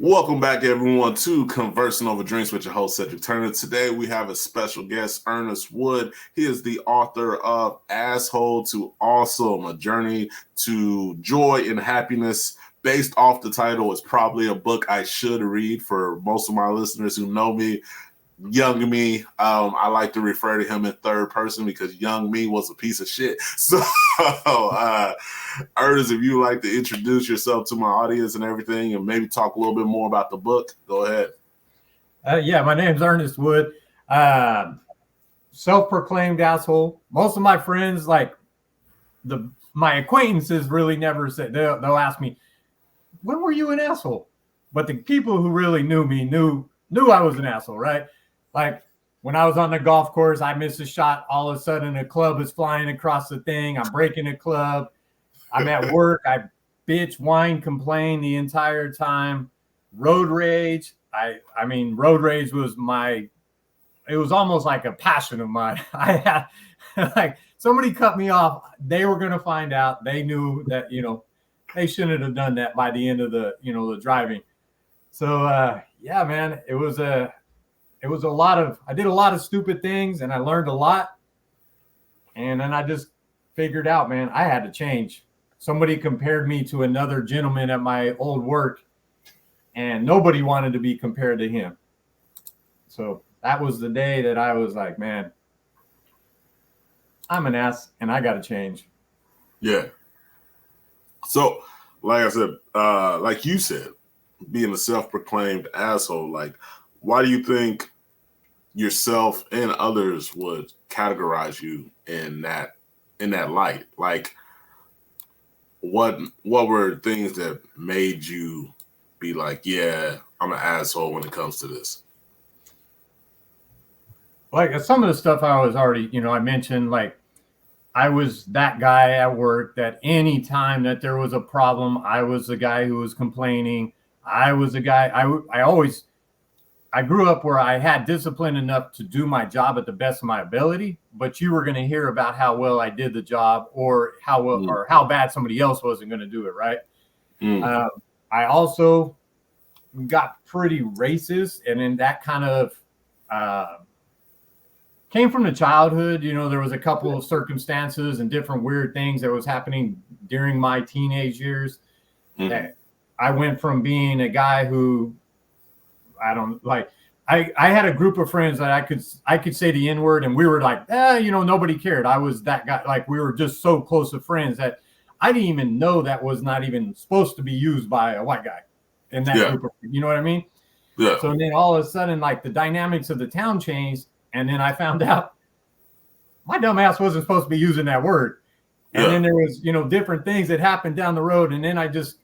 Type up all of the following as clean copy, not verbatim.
Welcome back, everyone, to Conversing Over Drinks with your host, Cedric Turner. Today, we have a special guest, Ernest Wood. He is the author of Asshole to Awesome, a journey to joy and happiness. Based off the title, it's probably a book I should read for most of my listeners who know me. Young me, I like to refer to him in third person because young me was a piece of shit. So, Ernest, if you would like to introduce yourself to my audience and everything and maybe talk a little bit more about the book, go ahead. My name's Ernest Wood. Self-proclaimed asshole. Most of my friends, my acquaintances, really never said. They'll ask me, "When were you an asshole?" But the people who really knew me knew I was an asshole, right? Like when I was on the golf course, I miss a shot. All of a sudden, a club is flying across the thing. I'm breaking a club. I'm at work. I bitch, whine, complain the entire time. Road rage. I mean, road rage was it was almost like a passion of mine. I had, like, somebody cut me off. They were going to find out. They knew that, they shouldn't have done that by the end of the driving. So, man, it was a lot of, I did a lot of stupid things and I learned a lot. And then I just figured out, man, I had to change. Somebody compared me to another gentleman at my old work and nobody wanted to be compared to him. So that was the day that I was like, man, I'm an ass and I got to change. Yeah. So, like I said, like you said, being a self-proclaimed asshole, like, why do you think yourself and others would categorize you in that light? Like, what were things that made you be like, yeah, I'm an asshole when it comes to this? Like some of the stuff I was already, I mentioned, like I was that guy at work that any time that there was a problem, I was the guy who was complaining. I was the guy, I grew up where I had discipline enough to do my job at the best of my ability, but you were going to hear about how well I did the job or how well or how bad somebody else wasn't going to do it, right? I also got pretty racist, and then that kind of came from the childhood. There was a couple of circumstances and different weird things that was happening during my teenage years. That I went from being a guy who I had a group of friends that I could say the N-word and we were like, nobody cared. I was that guy. Like we were just so close of friends that I didn't even know that was not even supposed to be used by a white guy in that group of, you know what I mean? Yeah. So then all of a sudden, like the dynamics of the town changed. And then I found out my dumb ass wasn't supposed to be using that word. And then there was, different things that happened down the road. And then I just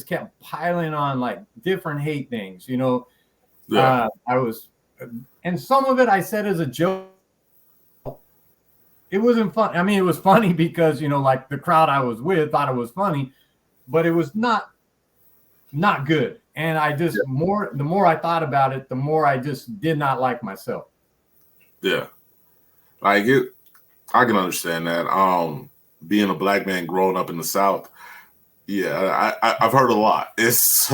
kept piling on like different hate things, and some of it I said as a joke. It wasn't fun. I mean, it was funny because, like the crowd I was with thought it was funny, but it was not good. And I just the more I thought about it, the more I just did not like myself. Yeah. Like it, I can understand that. Being a black man growing up in the South, I've heard a lot. It's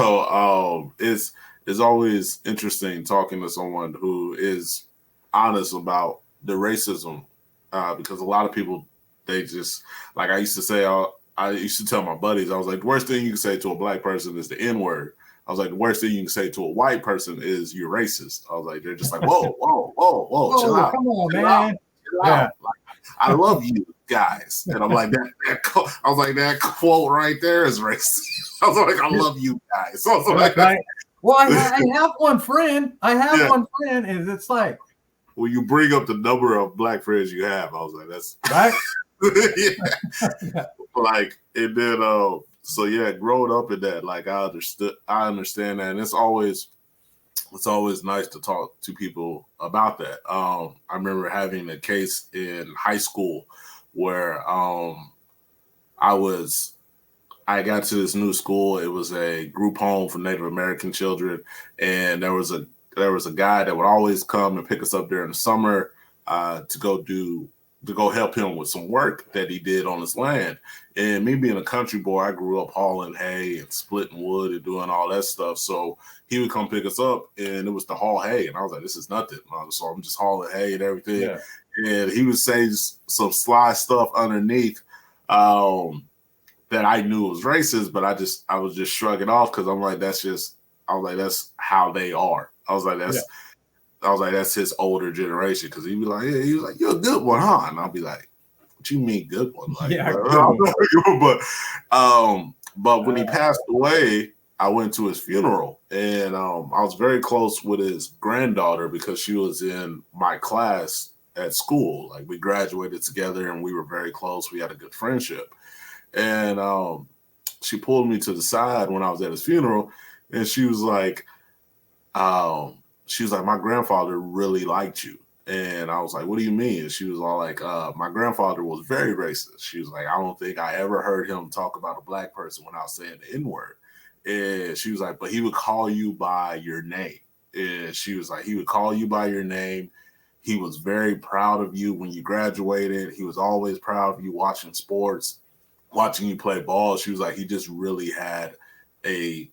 always interesting talking to someone who is honest about the racism, because a lot of people, they just, like I used to say, I used to tell my buddies, I was like, the worst thing you can say to a black person is the N-word. I was like, the worst thing you can say to a white person is you're racist. I was like, they're just like, whoa, chill out. Come on, man. Chill out. Like, I love you guys. And I'm like, that quote right there is racist. I was like, I love you guys. So I was like, right. Well, I have one friend. One friend, and it's like, when you bring up the number of black friends you have, I was like, that's right. Like, and then growing up in that, like I understand that, and it's always nice to talk to people about that. I remember having a case in high school where I got to this new school. It was a group home for Native American children, and there was a guy that would always come and pick us up during the summer to go do to go help him with some work that he did on his land. And me being a country boy, I grew up hauling hay and splitting wood and doing all that stuff. So he would come pick us up, and it was to haul hay. And I was like, this is nothing. So I'm just hauling hay and everything. Yeah. And he would say some sly stuff underneath that I knew was racist, but I was just shrugging off because I'm like, that's how they are. I was like, that's his older generation, because he'd be like, yeah, he was like, you're a good one, huh? And I'll be like, what you mean good one? Like, Yeah, but when he passed away, I went to his funeral, and I was very close with his granddaughter because she was in my class at school. Like, we graduated together, and we were very close. We had a good friendship, and she pulled me to the side when I was at his funeral, and she was like, my grandfather really liked you. And I was like, what do you mean? And she was all like, my grandfather was very racist. She was like, I don't think I ever heard him talk about a black person without saying the N-word. And she was like, but he would call you by your name. And she was like, he would call you by your name. He was very proud of you when you graduated. He was always proud of you watching sports, watching you play ball. She was like, he just really had a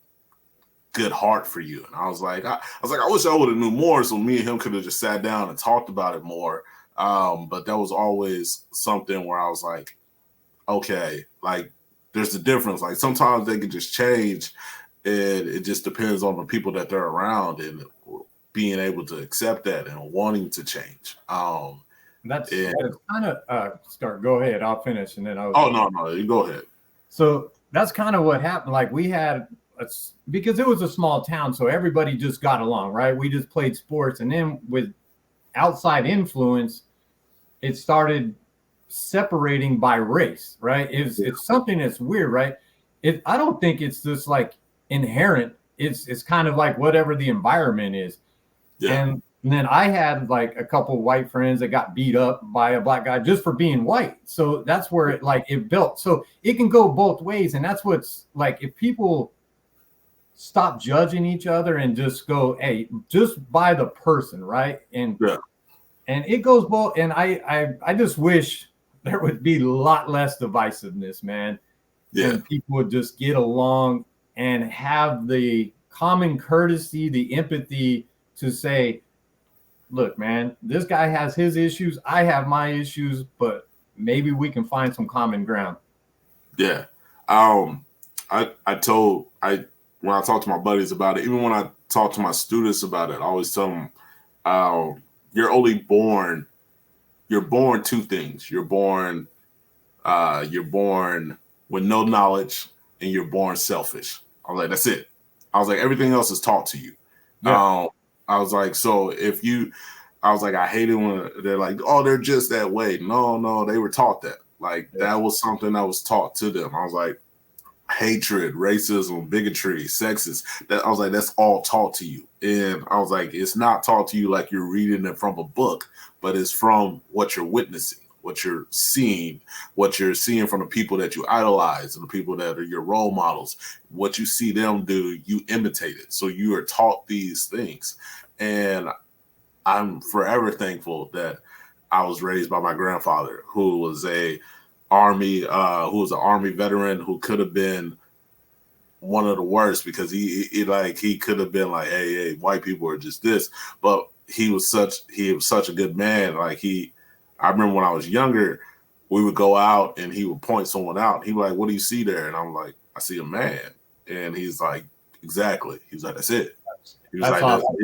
good heart for you. And I was like, I wish I would have knew more, so me and him could have just sat down and talked about it more. But that was always something where I was like, okay, like, there's a difference. Like, sometimes they can just change, and it just depends on the people that they're around and being able to accept that and wanting to change. That's kind of start. Go ahead, I'll finish, and then I'll. Oh no, you go ahead. So that's kind of what happened. Like, we had because it was a small town, so everybody just got along, right? We just played sports, and then with outside influence, it started separating by race, right? It's something that's weird, right? I don't think it's just like inherent. It's kind of like whatever the environment is. Yeah. And then I had like a couple white friends that got beat up by a black guy just for being white. So that's where it built. So it can go both ways. And that's what's like, if people stop judging each other and just go, hey, just by the person, right? And it goes both. And I just wish there would be a lot less divisiveness, man. Yeah. And people would just get along and have the common courtesy, the empathy to say, look, man, this guy has his issues, I have my issues, but maybe we can find some common ground. Yeah. When I talk to my buddies about it, even when I talk to my students about it, I always tell them, you're born two things. You're born with no knowledge, and you're born selfish. I was like, that's it. I was like, everything else is taught to you. Yeah. I was like, I hate it when they're like, oh, they're just that way. No, they were taught that. Like, that was something that was taught to them. I was like, hatred, racism, bigotry, sexist. I was like, that's all taught to you. And I was like, it's not taught to you like you're reading it from a book, but it's from what you're witnessing, what you're seeing from the people that you idolize and the people that are your role models. What you see them do, you imitate it. So you are taught these things. And I'm forever thankful that I was raised by my grandfather, who was an army veteran, who could have been one of the worst, because he could have been like, hey, white people are just this, but he was such a good man. Like, I remember when I was younger, we would go out and he would point someone out. He was like, what do you see there? And I'm like, I see a man. And he's like, exactly. He's like, that's it. He was like, awesome.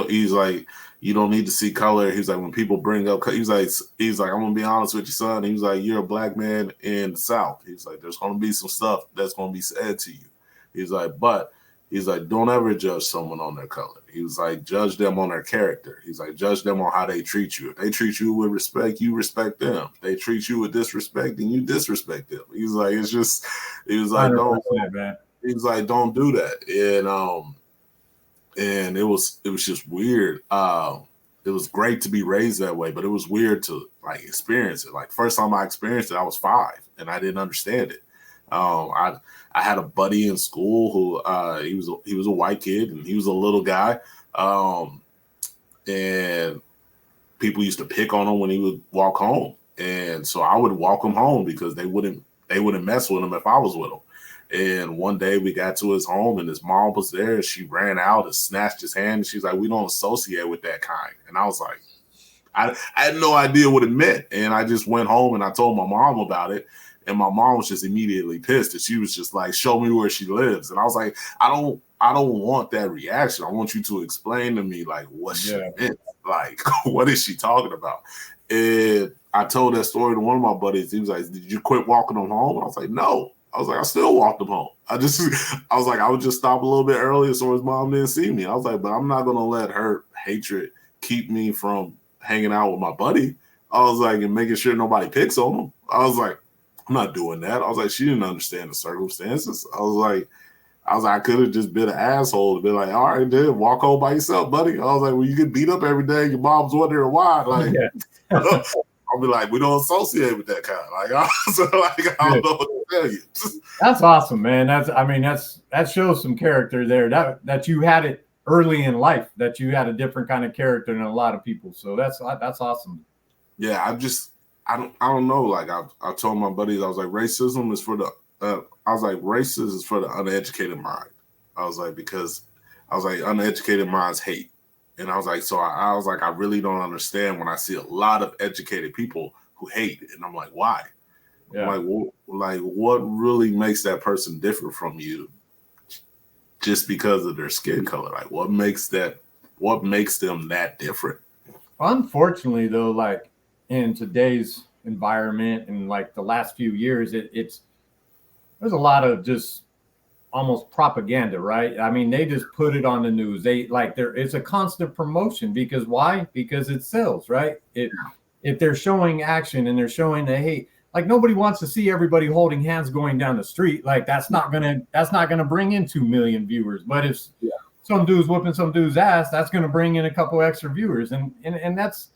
He's like, you don't need to see color. He's like, when people bring up, he's like, I'm gonna be honest with you, son. He was like, you're a black man in the South. He's like, there's gonna be some stuff that's gonna be said to you. He's like, but he's like, don't ever judge someone on their color. He was like, judge them on their character. He's like, judge them on how they treat you. If they treat you with respect, you respect them. If they treat you with disrespect, then you disrespect them. He's like, he was like, don't do that. And it was just weird. It was great to be raised that way, but it was weird to like experience it. Like, first time I experienced it, I was 5 and I didn't understand it. I had a buddy in school who he was a white kid, and he was a little guy, and people used to pick on him when he would walk home. And so I would walk him home because they wouldn't mess with him if I was with him. And one day we got to his home and his mom was there. She ran out and snatched his hand. And she's like, we don't associate with that kind. And I was like, I had no idea what it meant. And I just went home and I told my mom about it. And my mom was just immediately pissed. And she was just like, show me where she lives. And I was like, I don't want that reaction. I want you to explain to me like what she meant. Like, what is she talking about? And I told that story to one of my buddies. He was like, did you quit walking them home? I was like, no. I was like, I still walked him home. I was like, I would just stop a little bit earlier so his mom didn't see me. I was like, but I'm not going to let her hatred keep me from hanging out with my buddy. I was like, and making sure nobody picks on him. I was like, I'm not doing that. I was like, she didn't understand the circumstances. I was like, I could have just been an asshole to be like, all right, then walk home by yourself, buddy. I was like, well, you get beat up every day. Your mom's wondering why. Like, I'll be like, we don't associate with that kind. Like, I don't know what to tell you. That's awesome, man. That shows some character there. That you had it early in life. That you had a different kind of character than a lot of people. So that's awesome. Yeah, I don't know. Like I told my buddies, I was like, racism is for the. Racism is for the uneducated mind. I was like, because I was like, uneducated minds hate. And I was like, so I was like, I really don't understand when I see a lot of educated people who hate. And I'm like, why? Yeah. I'm like, what really makes that person different from you just because of their skin color? Like, what makes them that different? Unfortunately, though, like in today's environment and like the last few years, there's a lot of just almost propaganda, right? I mean, they just put it on the news. It's a constant promotion because why? Because it sells, right? If they're showing action and they're showing the hate, like nobody wants to see everybody holding hands going down the street. Like that's not gonna bring in 2 million viewers. But if some dude's whooping some dude's ass, that's gonna bring in a couple extra viewers. And that's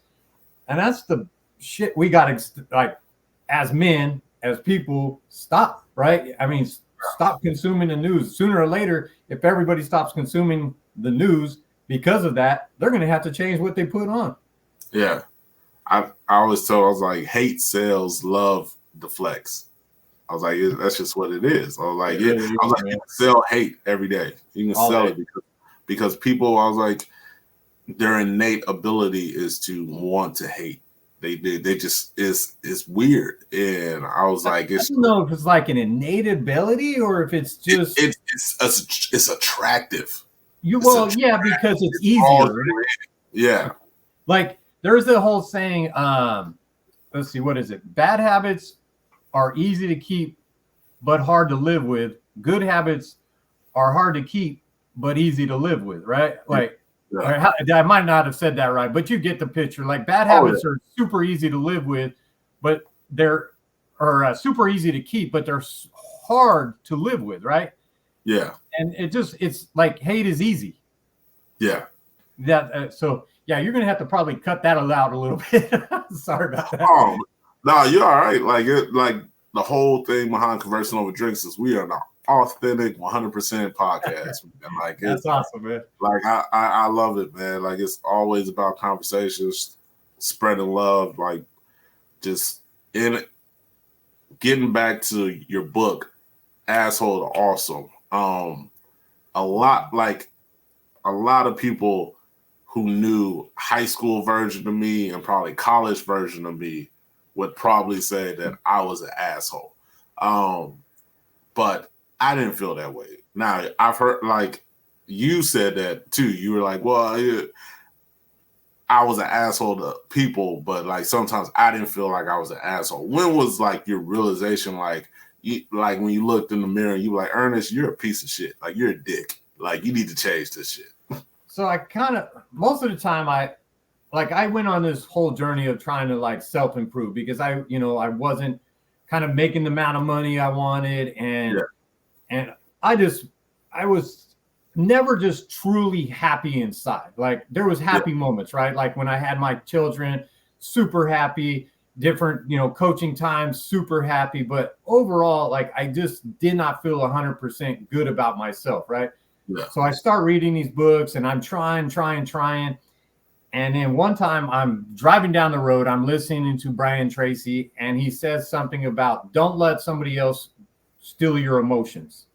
the shit we gotta, like, as men, as people, stop, right? I mean, stop consuming the news. Sooner or later, if everybody stops consuming the news because of that, they're going to have to change what they put on. Yeah. I always tell, I was like, hate sells, love deflects. I was like, that's just what it is. I was like, you can sell hate every day. You can sell it because people, I was like, their innate ability is to want to hate. They just it's weird, and I was like, I don't know if it's like an innate ability or if it's just it's attractive. Because it's easier. Yeah, like there's the whole saying. Let's see, what is it? Bad habits are easy to keep, but hard to live with. Good habits are hard to keep, but easy to live with. Right? Like. Yeah. I might not have said that right, but you get the picture. Like bad habits are super easy to live with, but they're super easy to keep, but they're hard to live with, right? Yeah. And it's like hate is easy. Yeah. So you're gonna have to probably cut that out a little bit. Sorry about that. Oh no, you're all right. Like the whole thing behind Conversing Over Drinks is we are not authentic 100% podcast. And like that's awesome, man. Like I love it, man. Like it's always about conversations, spreading love, like just in it. Getting back to your book, Asshole to Awesome. A lot of people who knew high school version of me and probably college version of me would probably say that I was an asshole. But I didn't feel that way. Now, I've heard, like, you said that too. You were like, well, I was an asshole to people, but like sometimes I didn't feel like I was an asshole. When was like your realization, like when you looked in the mirror and you were like, Ernest, you're a piece of shit. Like you're a dick. Like you need to change this shit. So I kind of, most of the time I went on this whole journey of trying to like self-improve because I wasn't kind of making the amount of money I wanted. And I was never just truly happy inside. Like there was happy moments, right? Like when I had my children, super happy, different, coaching times, super happy. But overall, like I just did not feel 100% good about myself, right? Yeah. So I start reading these books and I'm trying. And then one time I'm driving down the road, I'm listening to Brian Tracy, and he says something about don't let somebody else steal your emotions.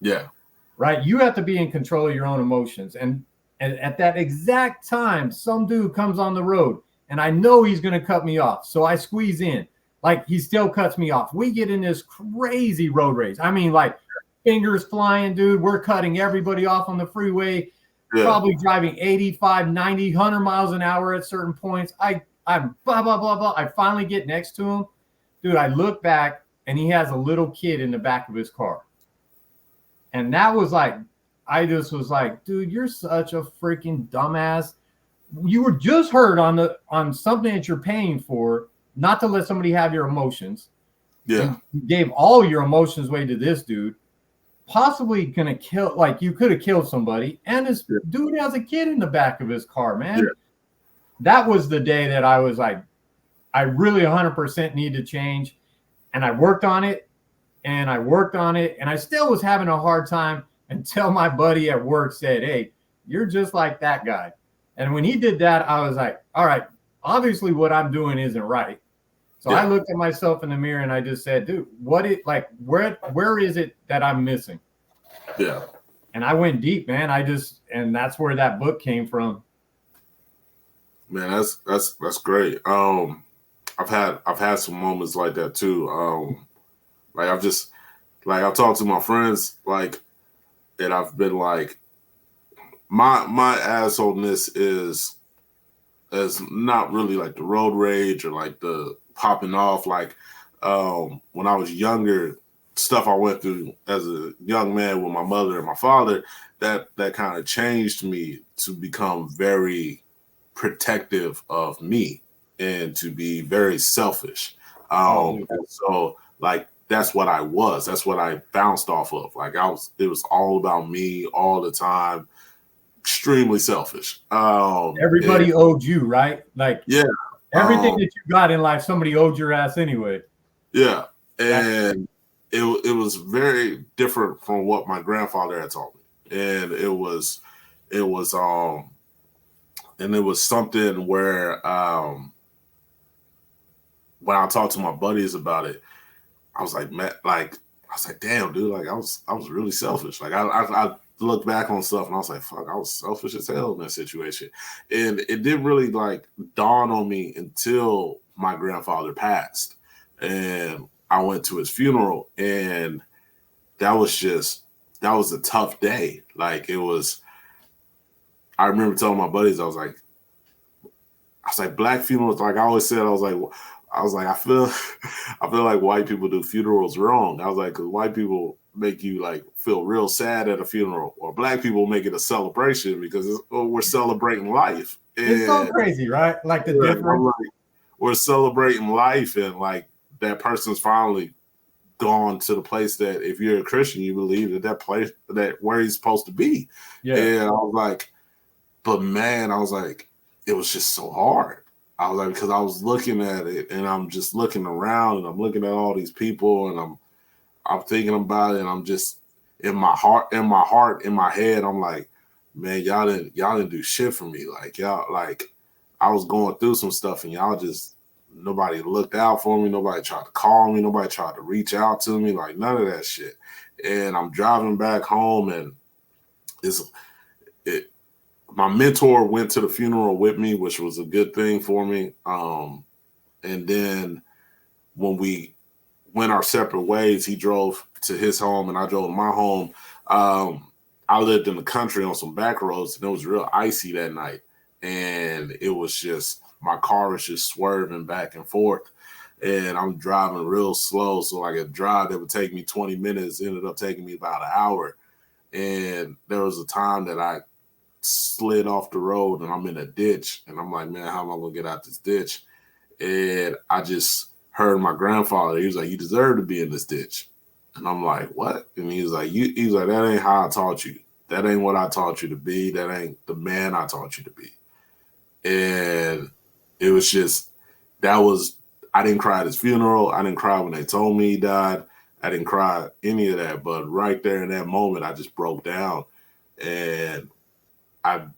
Yeah. Right? You have to be in control of your own emotions. And at that exact time, some dude comes on the road and I know he's going to cut me off. So I squeeze in. Like he still cuts me off. We get in this crazy road race. I mean, like fingers flying, dude. We're cutting everybody off on the freeway, probably driving 85, 90, 100 miles an hour at certain points. I'm blah, blah, blah, blah. I finally get next to him. Dude, I look back and he has a little kid in the back of his car. And that was like, I just was like, dude, you're such a freaking dumbass. You were just hurt on something that you're paying for, not to let somebody have your emotions. Yeah. You gave all your emotions away to this dude, possibly gonna kill, like you could have killed somebody. And this dude has a kid in the back of his car, man. Yeah. That was the day that I was like, I really 100% need to change. And I worked on it. And I worked on it, and I still was having a hard time until my buddy at work said, hey, you're just like that guy. And when he did that, I was like, all right, obviously what I'm doing isn't right. So I looked at myself in the mirror and I just said, dude, where is it that I'm missing? Yeah. And I went deep, man. And that's where that book came from. Man, that's great. I've had some moments like that too. Like I've talked to my friends, like, and I've been like, my assholeness is not really like the road rage or like the popping off. Like, when I was younger, stuff I went through as a young man with my mother and my father, that kind of changed me to become very protective of me and to be very selfish. So like, that's what I was. That's what I bounced off of. Like it was all about me all the time. Extremely selfish. Everybody owed you, right? Like everything that you got in life, somebody owed your ass anyway. Yeah. And it was very different from what my grandfather had taught me. And it was something where when I talked to my buddies about it, I was like, man, like, I was like, damn, dude, like I was really selfish. Like I looked back on stuff and I was like, fuck, I was selfish as hell in that situation. And it didn't really like dawn on me until my grandfather passed. And I went to his funeral, and that was a tough day. Like I remember telling my buddies, I was like, black funerals, like I always said, I was like, I feel like white people do funerals wrong. I was like, because white people make you like feel real sad at a funeral, or black people make it a celebration because we're celebrating life. It's so crazy, right? Like the difference. Like, we're celebrating life, and like that person's finally gone to the place that if you're a Christian, you believe that place, that where he's supposed to be. Yeah. And I was like, but man, I was like, it was just so hard. I was like, because I was looking at it and I'm just looking around and I'm looking at all these people and I'm thinking about it, and I'm just in my heart, in my head, I'm like, man, y'all didn't do shit for me. Like y'all, like I was going through some stuff and y'all just, nobody looked out for me. Nobody tried to call me. Nobody tried to reach out to me. Like none of that shit. And I'm driving back home, and my mentor went to the funeral with me, which was a good thing for me. And then when we went our separate ways, he drove to his home and I drove to my home. I lived in the country on some back roads, and it was real icy that night. And it was just, my car was just swerving back and forth, and I'm driving real slow. So like a drive that would take me 20 minutes ended up taking me about an hour. And there was a time that I slid off the road and I'm in a ditch, and I'm like, man, how am I gonna get out this ditch? And I just heard my grandfather, he was like, you deserve to be in this ditch. And I'm like, what? And he's like, that ain't how I taught you. That ain't what I taught you to be. That ain't the man I taught you to be. And it was just, I didn't cry at his funeral. I didn't cry when they told me he died. I didn't cry any of that. But right there in that moment, I just broke down. And that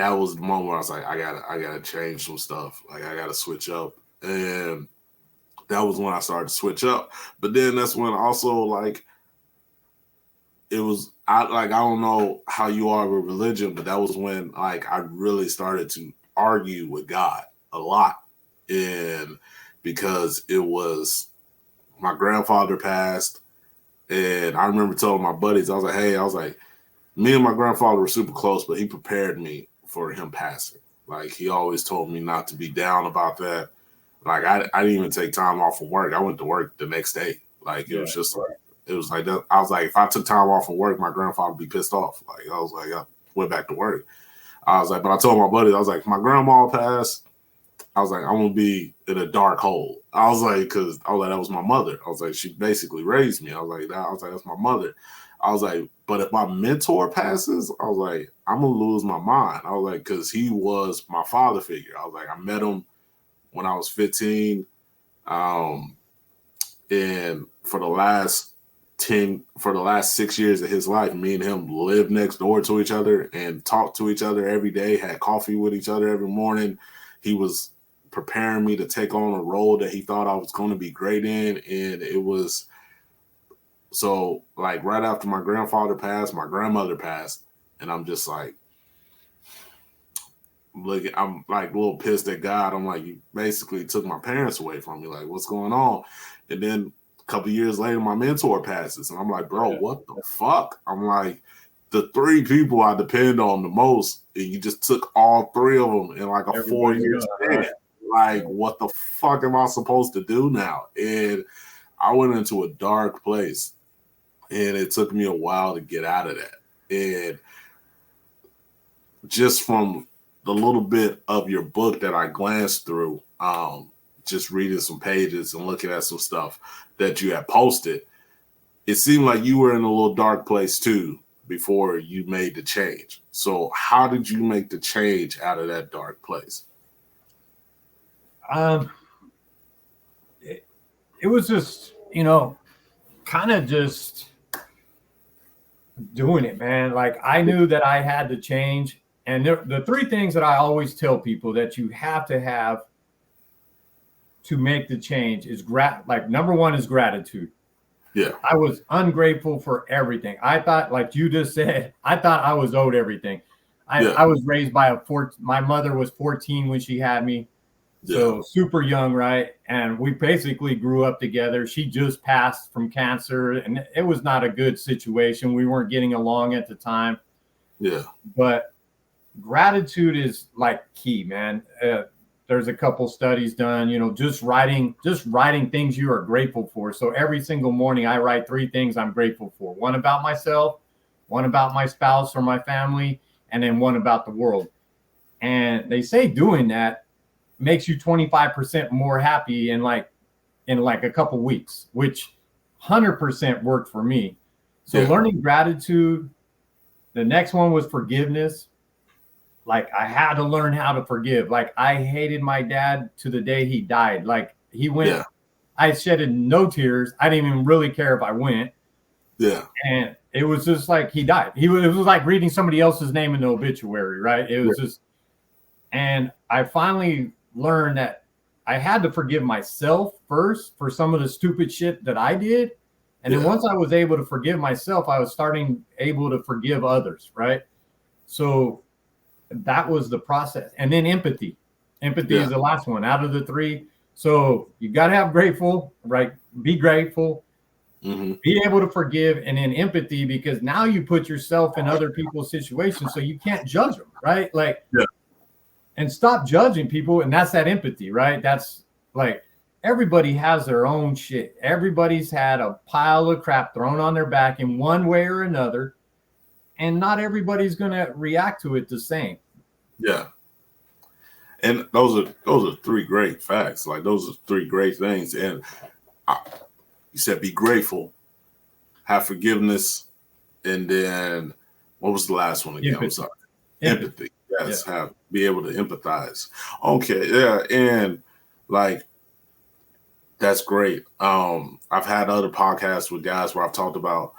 that was the moment where I was like, I gotta change some stuff. Like I gotta switch up. And that was when I started to switch up. But then that's when also like it was I don't know how you are with religion, but that was when like I really started to argue with God a lot. And because it was my grandfather passed, and I remember telling my buddies, I was like, hey, me and my grandfather were super close, but he prepared me for him passing. Like he always told me not to be down about that. Like I didn't even take time off from work. I went to work the next day. Like it was just like it was like that. I was like, if I took time off from work, my grandfather would be pissed off. Like I was like, I went back to work. I was like, but I told my buddies, I was like, if my grandma passed, I was like, I'm gonna be in a dark hole. I was like, because I was like, that was my mother. I was like, she basically raised me. I was like, that's my mother. I was like, but if my mentor passes, I was like, I'm gonna lose my mind. I was like, because he was my father figure. I was like, I met him when I was 15. And for the last 6 years of his life, me and him lived next door to each other and talked to each other every day, had coffee with each other every morning. He was preparing me to take on a role that he thought I was going to be great in. And it was so like right after my grandfather passed, my grandmother passed. And I'm just like, I'm like a little pissed at God. I'm like, you basically took my parents away from me. Like, what's going on? And then a couple years later, my mentor passes. And I'm like, bro, what the fuck? I'm like, the 3 people I depend on the most, and you just took all 3 of them in like a 4-year span. Like, what the fuck am I supposed to do now? And I went into a dark place, and it took me a while to get out of that. And just from the little bit of your book that I glanced through, just reading some pages and looking at some stuff that you had posted, it seemed like you were in a little dark place too before you made the change. So how did you make the change out of that dark place? It was just, kind of just doing it, man. Like I knew that I had to change. And the 3 things that I always tell people that you have to make the change is number 1 is gratitude. Yeah. I was ungrateful for everything. I thought, like you just said, I thought I was owed everything. I was raised by my mother was 14 when she had me. So super young, right? And we basically grew up together. She just passed from cancer, and it was not a good situation. We weren't getting along at the time. Yeah. But gratitude is like key, man. There's a couple studies done, just writing things you are grateful for. So every single morning I write 3 things I'm grateful for. 1 about myself, 1 about my spouse or my family, and then 1 about the world. And they say doing that makes you 25% more happy in a couple weeks, which 100% worked for me. So learning gratitude. The next one was forgiveness. Like I had to learn how to forgive. Like I hated my dad to the day he died. Like he went, I shedded no tears. I didn't even really care if I went. Yeah. And it was just like he died. It was like reading somebody else's name in the obituary, right? It was just, and I finally learned that I had to forgive myself first for some of the stupid shit that I did. And then once I was able to forgive myself, I was able to forgive others, right? So that was the process. And then empathy. Empathy is the last one out of the 3. So you got to have grateful, right? Be grateful, be able to forgive, and then empathy, because now you put yourself in other people's situations, so you can't judge them, right? Like, and stop judging people. And that's that empathy, right? That's like everybody has their own shit. Everybody's had a pile of crap thrown on their back in one way or another. And not everybody's going to react to it the same. Yeah. And those are 3 great facts. Like those are 3 great things. And you said be grateful, have forgiveness, and then what was the last one again? I'm sorry. Empathy. Yes, be able to empathize. Okay, yeah, and like that's great. I've had other podcasts with guys where I've talked about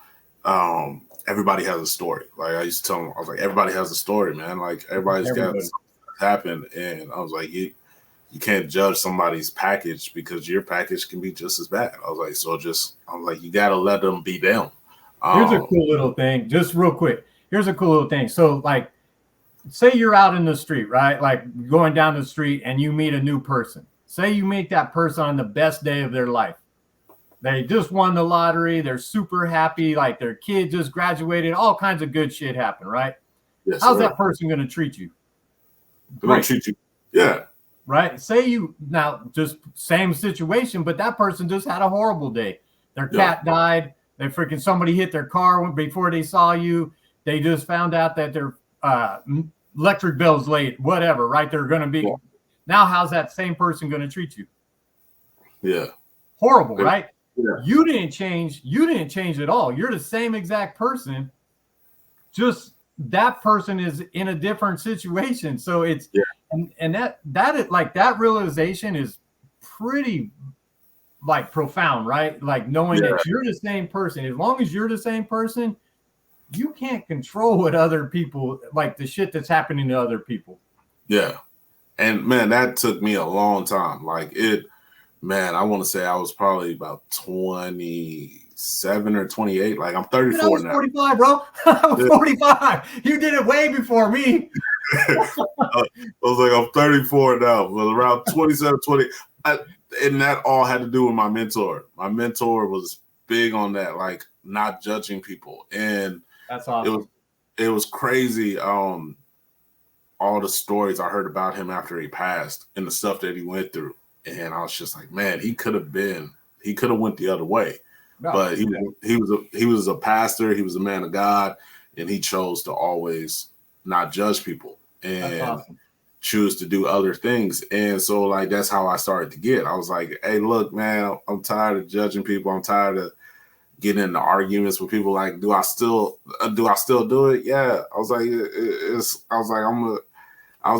everybody has a story. Like I used to tell them, I was like, everybody has a story, man. Like everybody's got something that happened, and I was like, you can't judge somebody's package because your package can be just as bad. I was like, I'm like, you gotta let them be them. Here's a cool little thing, just real quick. Here's a cool little thing. So, like, say you're out in the street, right? Like going down the street and you meet a new person. Say you meet that person on the best day of their life. They just won the lottery. They're super happy. Like their kid just graduated. All kinds of good shit happen, right? Yes, How's sir. that person going to treat you? They're going to treat you. Yeah. Right. Say you now just same situation, but that person just had a horrible day. Their cat died. They freaking somebody hit their car before they saw you. They just found out that their electric bill's late, whatever, right? They're going to be now. How's that same person going to treat you? Yeah. Horrible, right? Yeah. You didn't change. You didn't change at all. You're the same exact person. Just that person is in a different situation. So it's and that is like that realization is pretty like profound, right? Like knowing that you're the same person. As long as you're the same person, you can't control what other people like the shit that's happening to other people. Yeah. And man, that took me a long time. Like man, I want to say I was probably about 27 or 28. Like I'm 34 I was now. 45, bro. I was 45. You did it way before me. I was like, I'm 34 now. But around 27, 20. And that all had to do with my mentor. My mentor was big on that, like not judging people. And that's awesome. It was crazy. All the stories I heard about him after he passed and the stuff that he went through. And I was just like, man, he could have went the other way. No, but he was a pastor, he was a man of God, and he chose to always not judge people and choose to do other things. And so like that's how I started to get. I was like, hey, look, man, I'm tired of judging people. I'm tired of getting into arguments with people. Like, do I still do it? Yeah. I was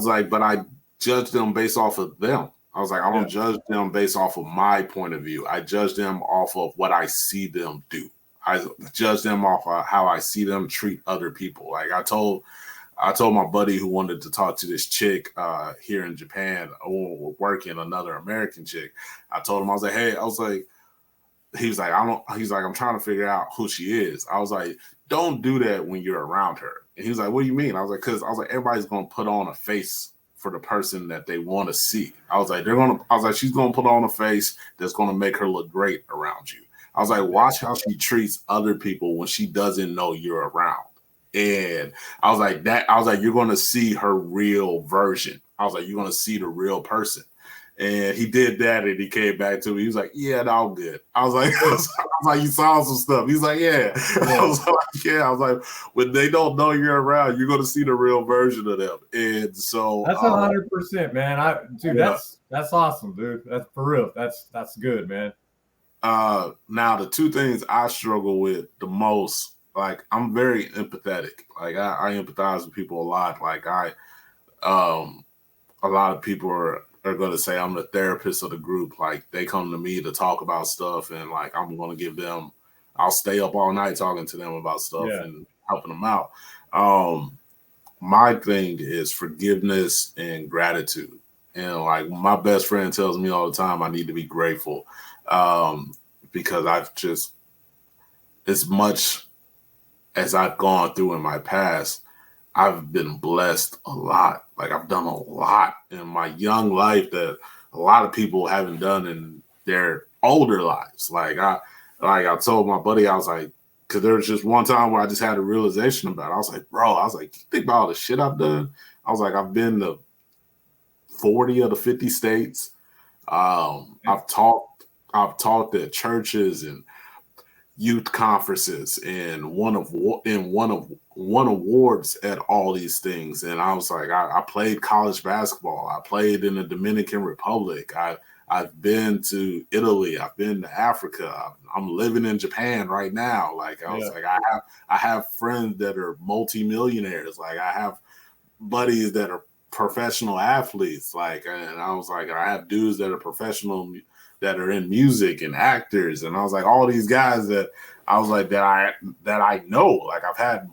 like, but I judge them based off of them. I was like, I don't judge them based off of my point of view. I judge them off of what I see them do. I judge them off of how I see them treat other people. Like I told my buddy who wanted to talk to this chick here in Japan, working another American chick. I told him, I was like, hey, he's like, I'm trying to figure out who she is. I was like, don't do that when you're around her. And he was like, what do you mean? I was like, everybody's going to put on a face for the person that they want to see. I was like, she's going to put on a face that's going to make her look great around you. I was like, watch how she treats other people when she doesn't know you're around. And I was like, you're going to see her real version. I was like, you're going to see the real person. And he did that, and he came back to me. He was like, "Yeah, no, I'm good." I was like, "You saw some stuff." He's like, "Yeah." I was like, "Yeah." I was like, "When they don't know you're around, you're gonna see the real version of them." And so that's 100%, man. That's awesome, dude. That's for real. That's good, man. Now the two things I struggle with the most, like I'm very empathetic. Like I empathize with people a lot. Like a lot of people are going to say I'm the therapist of the group. Like they come to me to talk about stuff, and like I'm going to give them, I'll stay up all night talking to them about stuff and helping them out. My thing is forgiveness and gratitude. And like my best friend tells me all the time, I need to be grateful because I've just, as much as I've gone through in my past, I've been blessed a lot. Like I've done a lot in my young life that a lot of people haven't done in their older lives. Like I told my buddy, I was like, because there was just one time where I just had a realization about it. I was like, bro, think about all the shit I've done. I was like, I've been to 40 of the 50 states. I've talked at churches and youth conferences and won awards at all these things. And I was like, I played college basketball. I played in the Dominican Republic. I've been to Italy. I've been to Africa. I'm living in Japan right now. Like I was like, I have friends that are multimillionaires. Like I have buddies that are professional athletes. Like, and I was like, I have dudes that are professional that are in music and actors, and I was like all these guys that I was like that I know, like I've had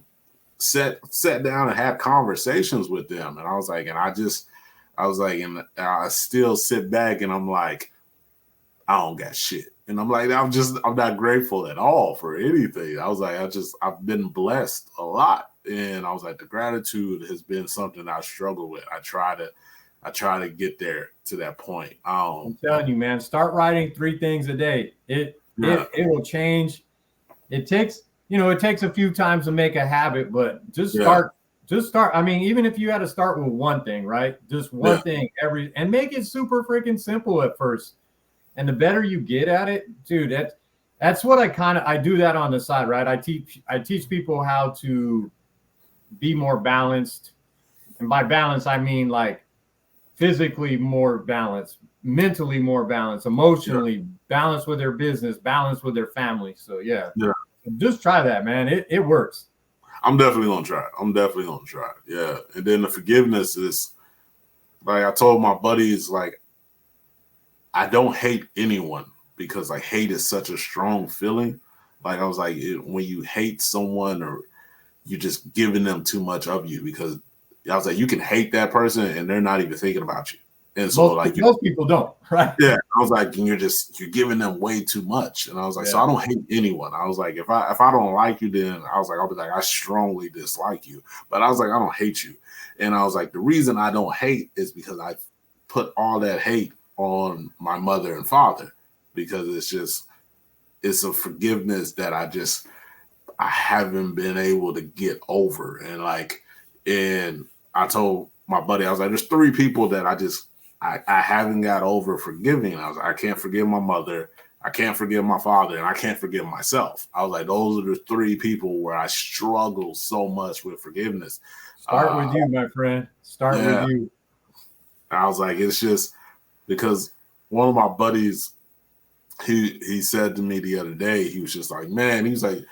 sat down and had conversations with them, and I was like, and and I still sit back and I'm like, I don't got shit. And I'm like, I'm not grateful at all for anything. I was like, I've been blessed a lot. And I was like, the gratitude has been something I struggle with. I try to get there to that point. I'm telling you, man, start writing 3 things a day. It will change. It takes a few times to make a habit, but just start. I mean, even if you had to start with one thing, right? Just one thing and make it super freaking simple at first. And the better you get at it, dude, that's what I do that on the side, right? I teach people how to be more balanced. And by balance, I mean like physically more balanced, mentally more balanced, emotionally balanced with their business, balanced with their family. So yeah. Just try that, man. It works. I'm definitely gonna try it. Yeah. And then the forgiveness is like I told my buddies, like I don't hate anyone because like hate is such a strong feeling. Like I was like, when you hate someone or you're just giving them too much of you, because I was like, you can hate that person and they're not even thinking about you. And so most people don't, right? Yeah. I was like, and you're giving them way too much. And I was like, so I don't hate anyone. I was like, if I don't like you, then I was like, I'll be like, I strongly dislike you. But I was like, I don't hate you. And I was like, the reason I don't hate is because I put all that hate on my mother and father, because it's a forgiveness that I haven't been able to get over. And I told my buddy, I was like, there's 3 people that I haven't got over forgiving. I was like, I can't forgive my mother, I can't forgive my father, and I can't forgive myself. I was like, those are the 3 people where I struggle so much with forgiveness. Start with you, my friend. Start with you. I was like, it's just because one of my buddies, he said to me the other day, he was just like, man, he's like,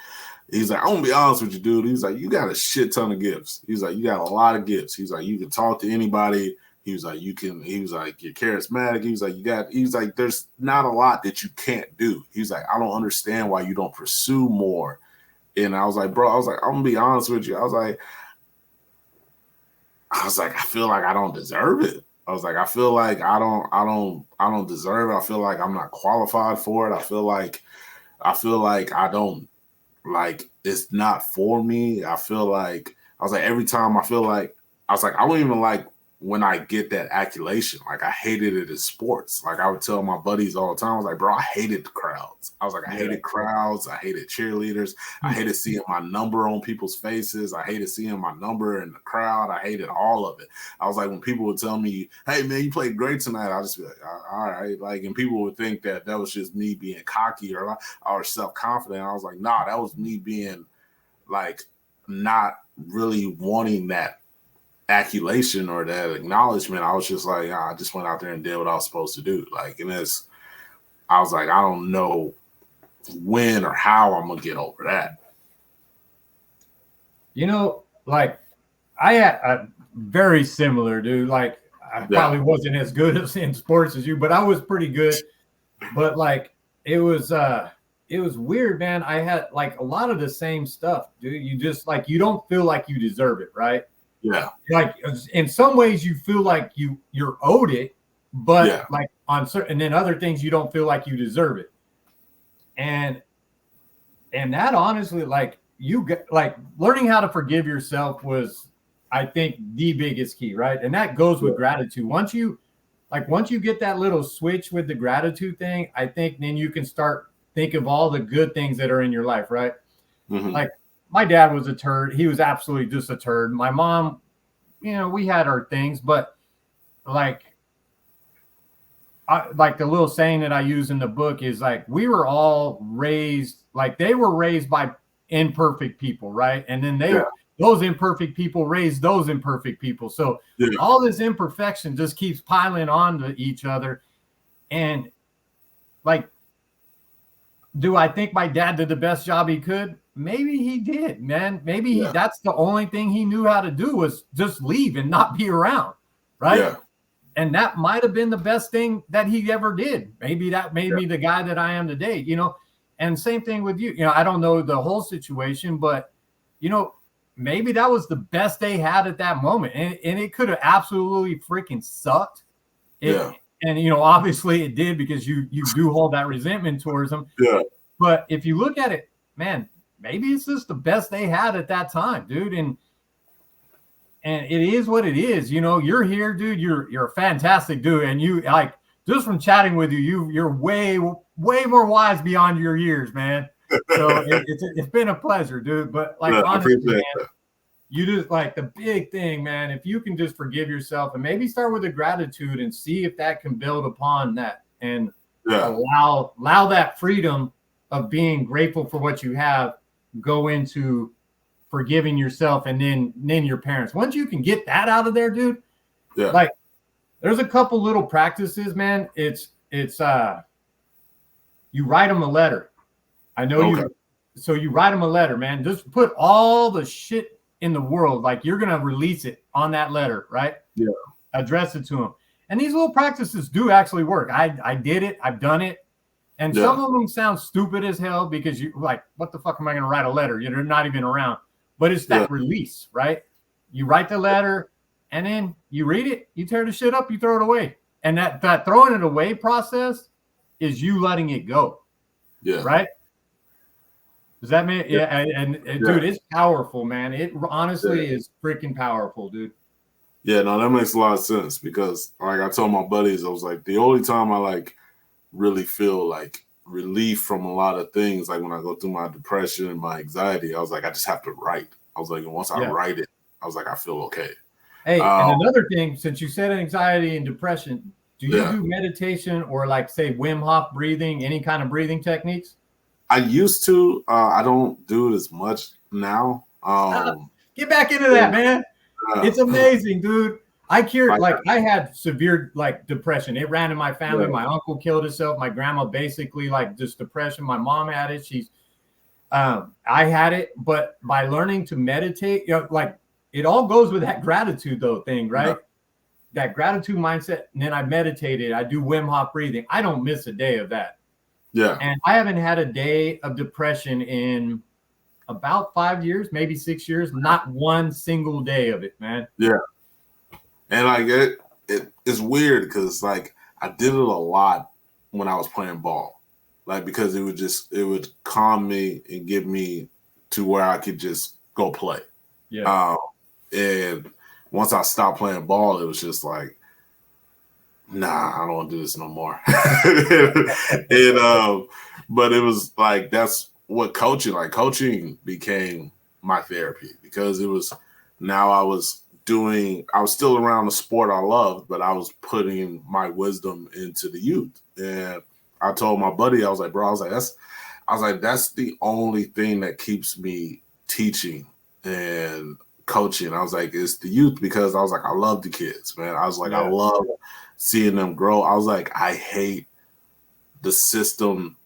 I'm gonna be honest with you, dude. He's like, you got a shit ton of gifts. He's like, you got a lot of gifts. He's like, you can talk to anybody. He was like, you're charismatic. He's like, there's not a lot that you can't do. He's like, I don't understand why you don't pursue more. And I was like, bro, I'm gonna be honest with you. I was like, I feel like I don't deserve it. I was like, I feel like I don't deserve it. I feel like I'm not qualified for it. I feel like I don't, like, it's not for me. I was like, every time I don't even like when I get that accolation. Like, I hated it in sports. Like, I would tell my buddies all the time, I was like, bro, I hated the crowds. I was like, I hated crowds. I hated cheerleaders. I hated seeing my number on people's faces. I hated seeing my number in the crowd. I hated all of it. I was like, when people would tell me, hey, man, you played great tonight, I'll just be like, all right. Like, and people would think that was just me being cocky or self-confident. I was like, nah, that was me being, like, not really wanting that accolation or that acknowledgement. I was just like, I just went out there and did what I was supposed to do. Like, and I was like, I don't know when or how I'm gonna get over that. Like, I had very similar, dude. Like, I probably wasn't as good in sports as you, but I was pretty good. But like, it was weird, man. I had like a lot of the same stuff, dude. You just like, you don't feel like you deserve it, right? Yeah. Like, in some ways you feel like you're owed it, but like on certain, and then other things you don't feel like you deserve it. And that honestly, like, you get, like, learning how to forgive yourself was, I think, the biggest key, right? And that goes with gratitude. Once you get that little switch with the gratitude thing, I think then you can start think of all the good things that are in your life, right? Mm-hmm. Like, my dad was a turd. He was absolutely just a turd. My mom, we had our things, but like the little saying that I use in the book is like, we were all raised, like they were raised by imperfect people, right? And then those imperfect people raised those imperfect people. So all this imperfection just keeps piling on to each other. And like, do I think my dad did the best job he could? Maybe he did, man. Maybe that's the only thing he knew how to do was just leave and not be around, right? Yeah. and that might have been the best thing that he ever did. Maybe that made me the guy that I am today, you know. And same thing with you. You know, I don't know the whole situation, but you know, maybe that was the best they had at that moment. And it could have absolutely freaking sucked. And you know, obviously it did, because you do hold that resentment towards them. Yeah. But if you look at it, man, maybe it's just the best they had at that time, dude. And it is what it is. You know, you're here, dude. You're a fantastic dude. And you, like, just from chatting with you, you're way more wise beyond your years, man. So it's been a pleasure, dude. But like, honestly, man, you just, like, the big thing, man, if you can just forgive yourself and maybe start with a gratitude and see if that can build upon that, and allow that freedom of being grateful for what you have go into forgiving yourself, and then your parents. Once you can get that out of there, dude, like, there's a couple little practices, man. It's you write them a letter. I know so you write them a letter, man. Just put all the shit in the world, like you're gonna release it on that letter, right? Yeah. Address it to them. And these little practices do actually work. I did it. I've done it. And some of them sound stupid as hell, because you like, what the fuck am I going to write a letter? You're not even around. But it's that release, right? You write the letter, and then you read it, you tear the shit up, you throw it away. And that throwing it away process is you letting it go. Yeah. Right? Does that mean? Yeah. And dude, it's powerful, man. It honestly is freaking powerful, dude. Yeah, no, that makes a lot of sense, because like I told my buddies, I was like, the only time I like really feel like relief from a lot of things, like when I go through my depression and my anxiety, I was like, I just have to write. I was like, and once I write it, I was like, I feel okay. Hey, and another thing, since you said anxiety and depression, do you do meditation or, like, say, Wim Hof breathing, any kind of breathing techniques? I used to. I don't do it as much now. Get back into that, man. It's amazing, dude. I had severe, like, depression. It ran in my family. My uncle killed himself. My grandma basically, like, just depression. My mom had it. I had it, but by learning to meditate, you know, like, it all goes with that gratitude though thing, right? Yeah. That gratitude mindset. And then I meditated. I do Wim Hof breathing. I don't miss a day of that. Yeah. And I haven't had a day of depression in about 5 years, maybe 6 years. Not one single day of it, man. Yeah. And like it's weird, because like I did it a lot when I was playing ball, like, because it would calm me and get me to where I could just go play. Yeah. And once I stopped playing ball, it was just like, nah, I don't want to do this no more. And but it was like, that's what coaching became my therapy, because it was, now I was still around the sport I loved, but I was putting my wisdom into the youth. And I told my buddy, I was like, bro, that's the only thing that keeps me teaching and coaching. I was like, it's the youth, because I was like, I love the kids, man. I was like, I love seeing them grow. I was like, I hate the system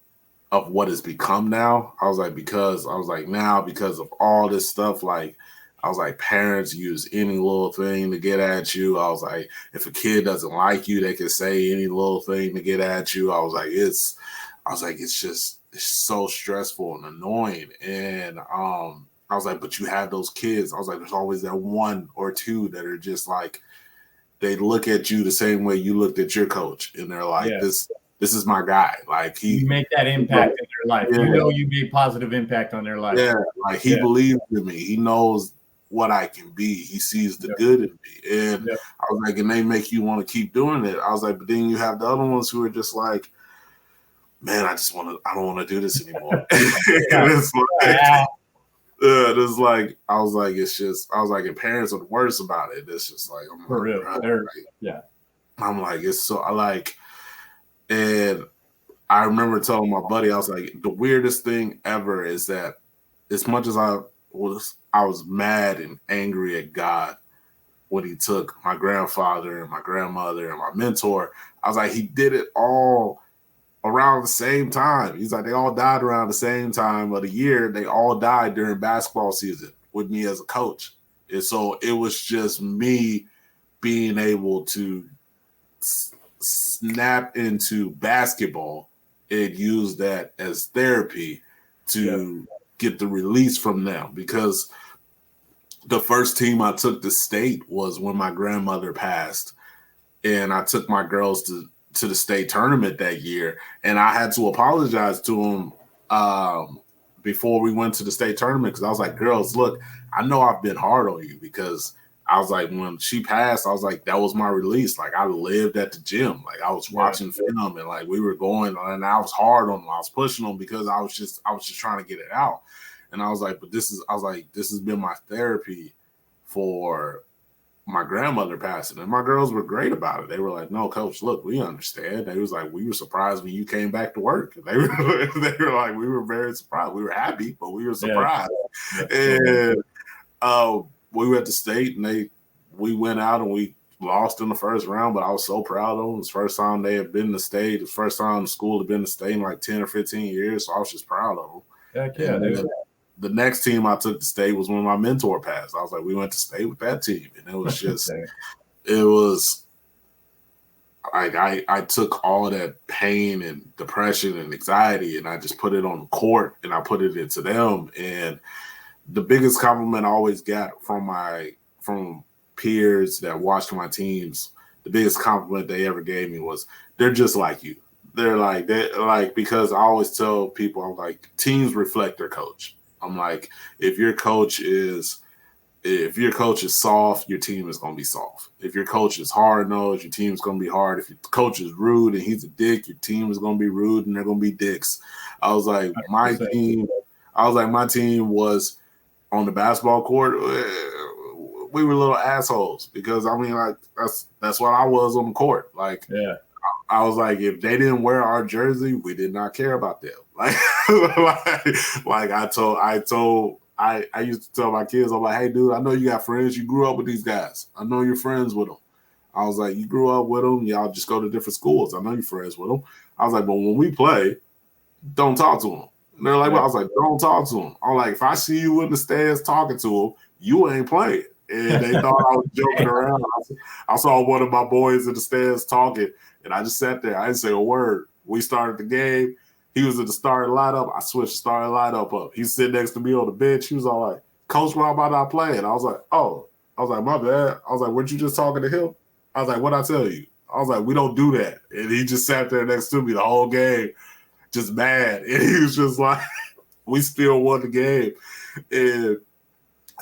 of what it's become now. I was like, because of all this stuff, like, I was like, parents use any little thing to get at you. I was like, if a kid doesn't like you, they can say any little thing to get at you. I was like, it's so stressful and annoying. And I was like, but you have those kids. I was like, there's always that one or two that are just like, they look at you the same way you looked at your coach, and they're like, this is my guy. Like, you make that impact in their life. Yeah. You know, you made positive impact on their life. Yeah, like he believes in me. He knows what I can be. He sees the good in me. And I was like, and they make you want to keep doing it. I was like, but then you have the other ones who are just like, man, I don't want to do this anymore. It's like, I was like, and parents are the worst about it. It's just like, I'm for real. I'm like, it's so, I like, and I remember telling my buddy, I was like, the weirdest thing ever is that, as much as I was mad and angry at God when he took my grandfather and my grandmother and my mentor, I was like, he did it all around the same time. He's like, they all died around the same time of the year. They all died during basketball season with me as a coach. And so it was just me being able to snap into basketball and use that as therapy to get the release from them. Because the first team I took to state was when my grandmother passed, and I took my girls to the state tournament that year, and I had to apologize to them before we went to the state tournament, because I was like, girls, look, I know I've been hard on you, because I was like, when she passed, I was like, that was my release. Like, I lived at the gym. Like, I was watching film, and like we were going, and I was hard on them. I was pushing them because I was just trying to get it out. And I was like, this has been my therapy for my grandmother passing. And my girls were great about it. They were like, no, coach, look, we understand. They was like, we were surprised when you came back to work. They were like, we were very surprised. We were happy, but we were surprised. And we went to state, and we went out and we lost in the first round, but I was so proud of them. It was the first time they had been to state. It was the first time the school had been to state in like 10 or 15 years. So I was just proud of them. Heck yeah, dude. The next team I took to state was when my mentor passed. I was like, we went to state with that team. And it was just, it was like I took all of that pain and depression and anxiety, and I just put it on the court, and I put it into them. And the biggest compliment I always got from peers that watched my teams, the biggest compliment they ever gave me was, they're just like you. They're like, because I always tell people, I'm like, teams reflect their coach. I'm like, if your coach is soft, your team is going to be soft. If your coach is hard-nosed, your team's going to be hard. If your coach is rude and he's a dick, your team is going to be rude and they're going to be dicks. I was like, my team was on the basketball court. We were little assholes, because I mean, like, that's what I was on the court. Like, I was like, if they didn't wear our jersey, we did not care about them. Like, I used to tell my kids, I'm like, hey, dude, I know you got friends. You grew up with these guys. I know you're friends with them. I was like, you grew up with them. Y'all just go to different schools. I know you're friends with them. I was like, but when we play, don't talk to them. And they're like, well, I was like, don't talk to them. I'm like, if I see you in the stands talking to them, you ain't playing. And they thought I was joking around. I saw one of my boys in the stands talking, and I just sat there. I didn't say a word. We started the game. He was in the starting lineup. I switched the starting lineup up. He's sitting next to me on the bench. He was all like, Coach, why am I not playing? I was like, oh. I was like, my bad. I was like, weren't you just talking to him? I was like, what'd I tell you? I was like, we don't do that. And he just sat there next to me the whole game, just mad. And he was just like, we still won the game. And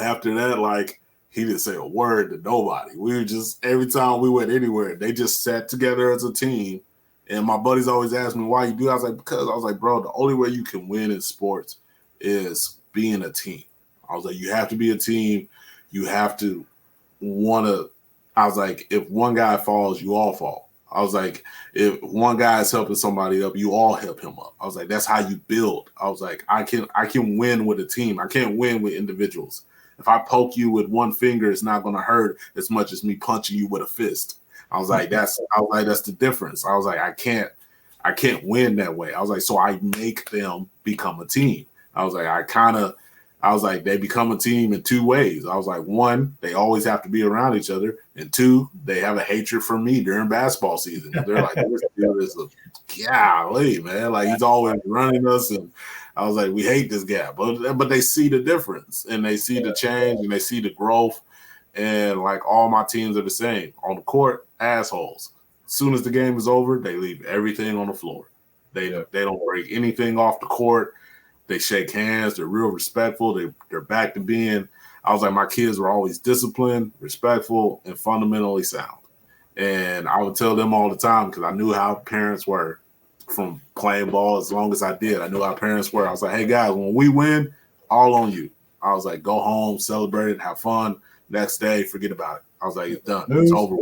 after that, like, he didn't say a word to nobody. We were just, every time we went anywhere, they just sat together as a team. And my buddies always asked me, why you do that? I was like, because. I was like, bro, the only way you can win in sports is being a team. I was like, you have to be a team. You have to want to. I was like, if one guy falls, you all fall. I was like, if one guy is helping somebody up, you all help him up. I was like, that's how you build. I was like, I can win with a team. I can't win with individuals. If I poke you with one finger, it's not going to hurt as much as me punching you with a fist. I was like, that's the difference. I was like, I can't win that way. I was like, so I make them become a team. I was like, they become a team in two ways. I was like, one, they always have to be around each other. And two, they have a hatred for me during basketball season. They're like, this dude is golly, man. Like, he's always running us. And I was like, we hate this guy. But they see the difference, and they see the change, and they see the growth. And like, all my teams are the same. On the court, assholes. As soon as the game is over, they leave everything on the floor. They don't break anything off the court. They shake hands. They're real respectful. They're back to being. I was like, my kids were always disciplined, respectful, and fundamentally sound. And I would tell them all the time, because I knew how parents were from playing ball as long as I did. I knew how parents were. I was like, hey, guys, when we win, all on you. I was like, go home, celebrate it, have fun. Next day, forget about it. I was like, it's done. It's over.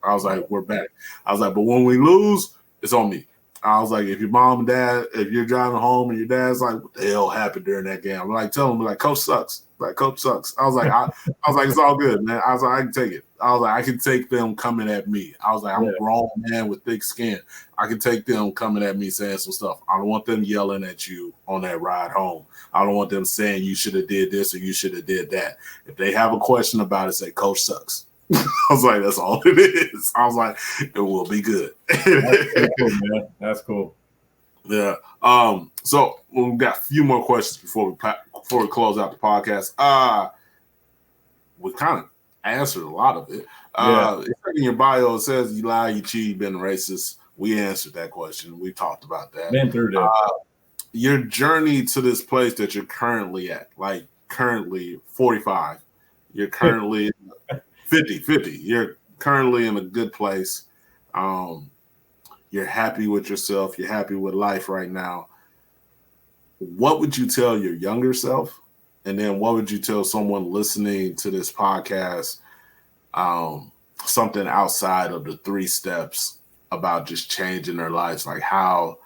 I was like, we're back. I was like, but when we lose, it's on me. I was like, if your mom and dad, if you're driving home and your dad's like, what the hell happened during that game? I'm like, tell them, like, coach sucks. Like, coach sucks. I was like, I was like, it's all good, man. I was like, I can take it. I was like, I can take them coming at me. I was like, I'm a grown man with thick skin. I can take them coming at me saying some stuff. I don't want them yelling at you on that ride home. I don't want them saying you should have did this or you should have did that. If they have a question about it, say, coach sucks. I was like, that's all it is. I was like, it will be good. That's cool, man. That's cool. Yeah. So we've got a few more questions before we close out the podcast. We kind of answered a lot of it. In your bio, it says you lie, you cheat, you've been racist. We answered that question. We talked about that. Been through that. Your journey to this place that you're currently at, like currently 45, you're currently 50. You're currently in a good place. You're happy with yourself. You're happy with life right now. What would you tell your younger self? And then what would you tell someone listening to this podcast, something outside of the 3 steps about just changing their lives, like how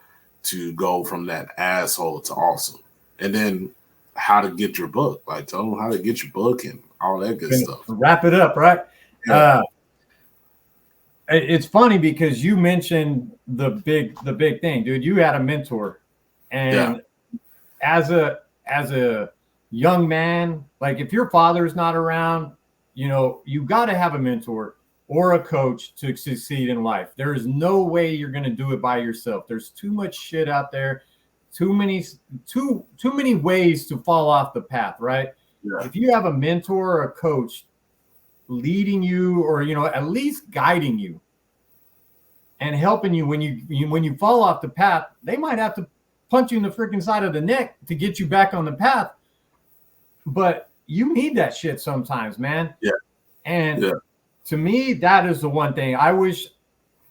to go from that asshole to awesome? And then how to get your book. Like, tell them how to get your book and all that good stuff. Wrap it up, right? Yeah. It's funny because you mentioned the big thing, dude. You had a mentor, and as a young man, like if your father's not around, you got to have a mentor or a coach to succeed in life. There is no way you're going to do it by yourself. There's too much shit out there, too many ways to fall off the path, right? Yeah. If you have a mentor or a coach leading you, or at least guiding you and helping you when you fall off the path, they might have to punch you in the freaking side of the neck to get you back on the path. But you need that shit sometimes, man. Yeah. And to me, that is the one thing I wish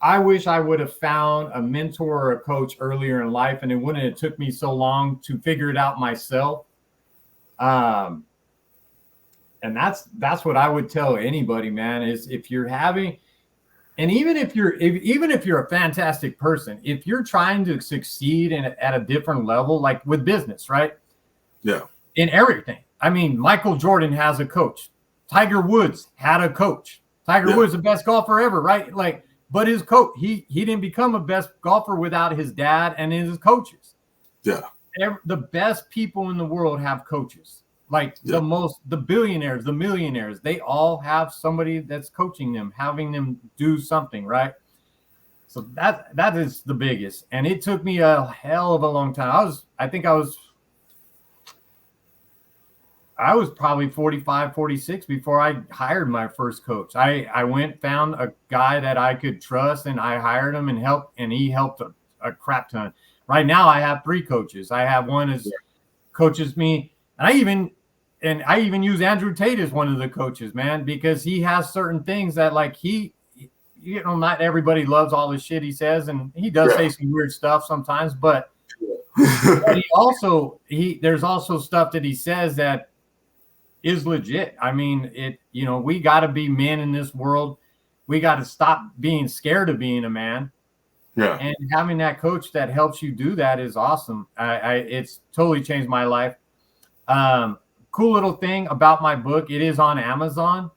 I would have found a mentor or a coach earlier in life, and it wouldn't have took me so long to figure it out myself. And that's what I would tell anybody, man, is if you're having, and even if you're a fantastic person, if you're trying to succeed at a different level, like with business, right? Yeah. In everything. I mean, Michael Jordan has a coach. Tiger Woods had a coach. Tiger Woods, the best golfer ever, right? Like, but his coach, he didn't become a best golfer without his dad and his coaches. Yeah. The best people in the world have coaches. Like the billionaires, the millionaires, they all have somebody that's coaching them, having them do something, right? So that is the biggest. And it took me a hell of a long time. I think I was probably 45, 46 before I hired my first coach. I went, found a guy that I could trust, and I hired him and he helped a crap ton. Right now I have 3 coaches. I have one as coaches me, and I even use Andrew Tate as one of the coaches, man, because he has certain things that, like, not everybody loves all the shit he says, and he does say some weird stuff sometimes, but there's also stuff that he says that is legit. I mean, we got to be men in this world. We got to stop being scared of being a man. Yeah. And having that coach that helps you do that is awesome. It's totally changed my life. Cool little thing about my book, it is on Amazon.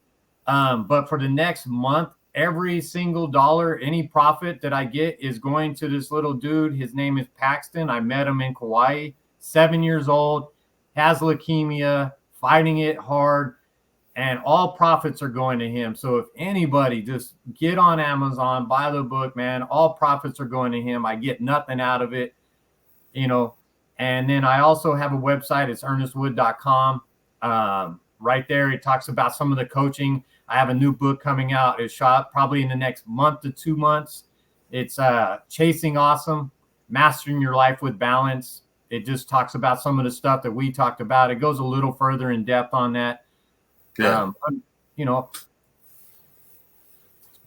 But for the next month, every single dollar, any profit that I get is going to this little dude. His name is Paxton. I met him in Kauai, 7 years old, has leukemia, fighting it hard, and all profits are going to him. So if anybody, just get on Amazon, buy the book, man. All profits are going to him. I get nothing out of it, And then I also have a website. It's ernestwood.com. Right there, it talks about some of the coaching. I have a new book coming out. It's shot probably in the next month to 2 months. It's Chasing Awesome, Mastering Your Life with Balance. It just talks about some of the stuff that we talked about. It goes a little further in depth on that. Yeah.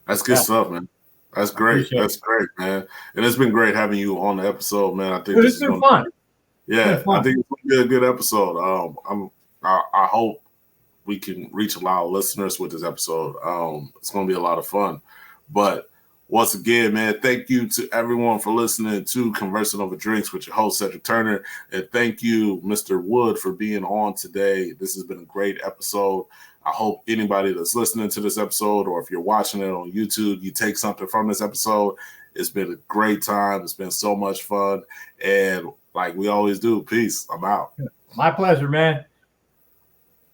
That's good stuff, man. That's great. That's great, man. And it's been great having you on the episode, man. I think it's been fun. I think it's going to be a good episode. I hope we can reach a lot of listeners with this episode. It's going to be a lot of fun. But once again, man, thank you to everyone for listening to Conversing Over Drinks with your host, Cedric Turner. And thank you, Mr. Wood, for being on today. This has been a great episode. I hope anybody that's listening to this episode, or if you're watching it on YouTube, you take something from this episode. It's been a great time. It's been so much fun. And like we always do, peace. I'm out. My pleasure, man.